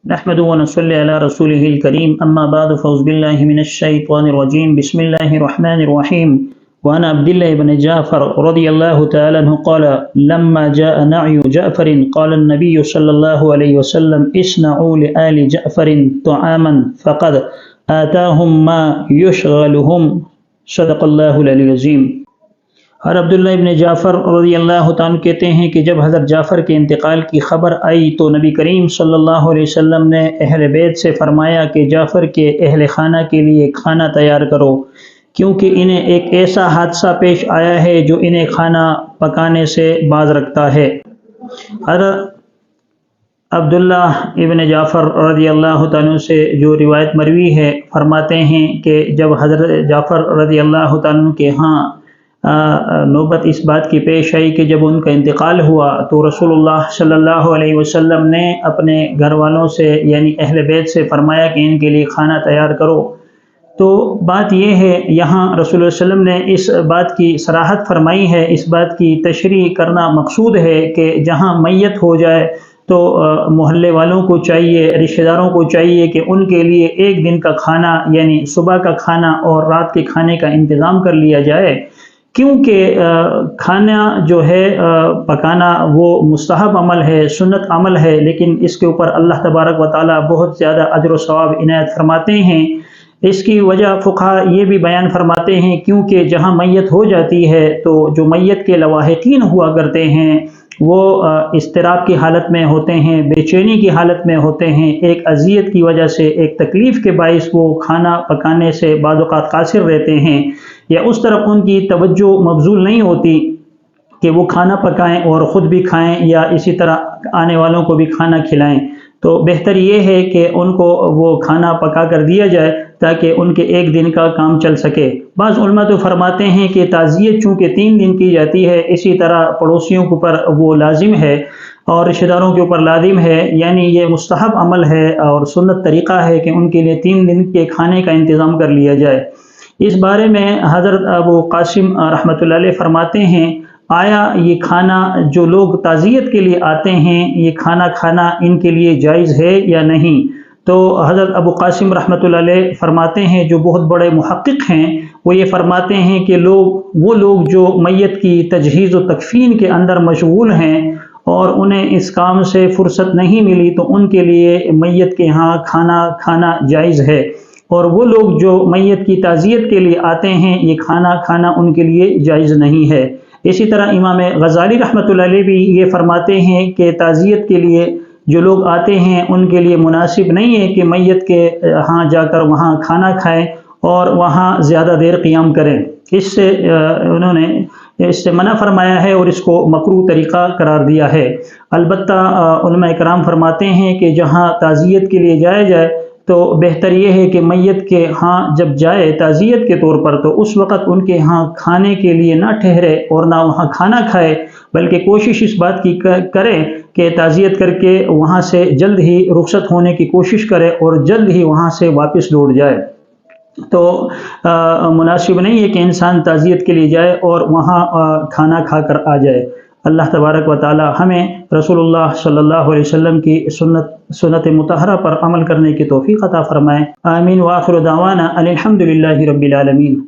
نحمد ونصلي على رسوله الكريم أما بعد فأعوذ بالله من الشيطان الرجيم بسم الله الرحمن الرحيم وعن عبد الله بن جعفر رضي الله تعالى عنه قال لما جاء نعي جعفر قال النبي صلى الله عليه وسلم اصنعوا لآل جعفر طعاما فقد آتاهم ما يشغلهم صدق الله العلي العظيم۔ اور عبداللہ ابن جعفر رضی اللہ تعالیٰ کہتے ہیں کہ جب حضرت جعفر کے انتقال کی خبر آئی تو نبی کریم صلی اللہ علیہ وسلم نے اہل بیت سے فرمایا کہ جعفر کے اہل خانہ کے لیے کھانا تیار کرو، کیونکہ انہیں ایک ایسا حادثہ پیش آیا ہے جو انہیں کھانا پکانے سے باز رکھتا ہے۔ حضرت عبداللہ ابن جعفر رضی اللہ تعالیٰ سے جو روایت مروی ہے، فرماتے ہیں کہ جب حضرت جعفر رضی اللہ تعالیٰ کے ہاں نوبت اس بات کی پیش آئی کہ جب ان کا انتقال ہوا تو رسول اللہ صلی اللہ علیہ وسلم نے اپنے گھر والوں سے یعنی اہل بیت سے فرمایا کہ ان کے لیے کھانا تیار کرو۔ تو بات یہ ہے، یہاں رسول اللہ علیہ وسلم نے اس بات کی صراحت فرمائی ہے، اس بات کی تشریح کرنا مقصود ہے کہ جہاں میت ہو جائے تو محلے والوں کو چاہیے، رشتہ داروں کو چاہیے کہ ان کے لیے ایک دن کا کھانا یعنی صبح کا کھانا اور رات کے کھانے کا انتظام کر لیا جائے، کیونکہ کھانا جو ہے پکانا وہ مستحب عمل ہے، سنت عمل ہے، لیکن اس کے اوپر اللہ تبارک و تعالیٰ بہت زیادہ اجر و ثواب عنایت فرماتے ہیں۔ اس کی وجہ فقہا یہ بھی بیان فرماتے ہیں کیونکہ جہاں میت ہو جاتی ہے تو جو میت کے لواحقین ہوا کرتے ہیں وہ اضطراب کی حالت میں ہوتے ہیں، بے چینی کی حالت میں ہوتے ہیں، ایک اذیت کی وجہ سے، ایک تکلیف کے باعث وہ کھانا پکانے سے بعض اوقات قاصر رہتے ہیں، یا اس طرف ان کی توجہ مبذول نہیں ہوتی کہ وہ کھانا پکائیں اور خود بھی کھائیں یا اسی طرح آنے والوں کو بھی کھانا کھلائیں۔ تو بہتر یہ ہے کہ ان کو وہ کھانا پکا کر دیا جائے تاکہ ان کے ایک دن کا کام چل سکے۔ بعض علماء تو فرماتے ہیں کہ تعزیت چونکہ 3 دن کی جاتی ہے، اسی طرح پڑوسیوں کے اوپر وہ لازم ہے اور رشتہ داروں کے اوپر لازم ہے، یعنی یہ مستحب عمل ہے اور سنت طریقہ ہے کہ ان کے لیے 3 دن کے کھانے کا انتظام کر لیا جائے۔ اس بارے میں حضرت ابو قاسم رحمۃ اللہ علیہ فرماتے ہیں، آیا یہ کھانا جو لوگ تعزیت کے لیے آتے ہیں یہ کھانا کھانا ان کے لیے جائز ہے یا نہیں؟ تو حضرت ابو قاسم رحمۃ اللہ علیہ فرماتے ہیں، جو بہت بڑے محقق ہیں، وہ یہ فرماتے ہیں کہ وہ لوگ جو میت کی تجہیز و تکفین کے اندر مشغول ہیں اور انہیں اس کام سے فرصت نہیں ملی تو ان کے لیے میت کے ہاں کھانا کھانا جائز ہے، اور وہ لوگ جو میت کی تعزیت کے لیے آتے ہیں یہ کھانا کھانا ان کے لیے جائز نہیں ہے۔ اسی طرح امام غزالی رحمۃ اللہ علیہ بھی یہ فرماتے ہیں کہ تعزیت کے لیے جو لوگ آتے ہیں ان کے لیے مناسب نہیں ہے کہ میت کے ہاں جا کر وہاں کھانا کھائیں اور وہاں زیادہ دیر قیام کریں، اس سے انہوں نے اس سے منع فرمایا ہے اور اس کو مکروہ طریقہ قرار دیا ہے۔ البتہ علماء کرام فرماتے ہیں کہ جہاں تعزیت کے لیے جایا جائے تو بہتر یہ ہے کہ میت کے ہاں جب جائے تعزیت کے طور پر تو اس وقت ان کے ہاں کھانے کے لیے نہ ٹھہرے اور نہ وہاں کھانا کھائے، بلکہ کوشش اس بات کی کرے کہ تعزیت کر کے وہاں سے جلد ہی رخصت ہونے کی کوشش کرے اور جلد ہی وہاں سے واپس لوٹ جائے۔ تو مناسب نہیں ہے کہ انسان تعزیت کے لیے جائے اور وہاں کھانا کھا کر آ جائے۔ اللہ تبارک و تعالی ہمیں رسول اللہ صلی اللہ علیہ وسلم کی سنت مطہرہ پر عمل کرنے کی توفیق عطا فرمائے۔ آمین۔ وآخر دعوانا الحمد للہ رب العالمین۔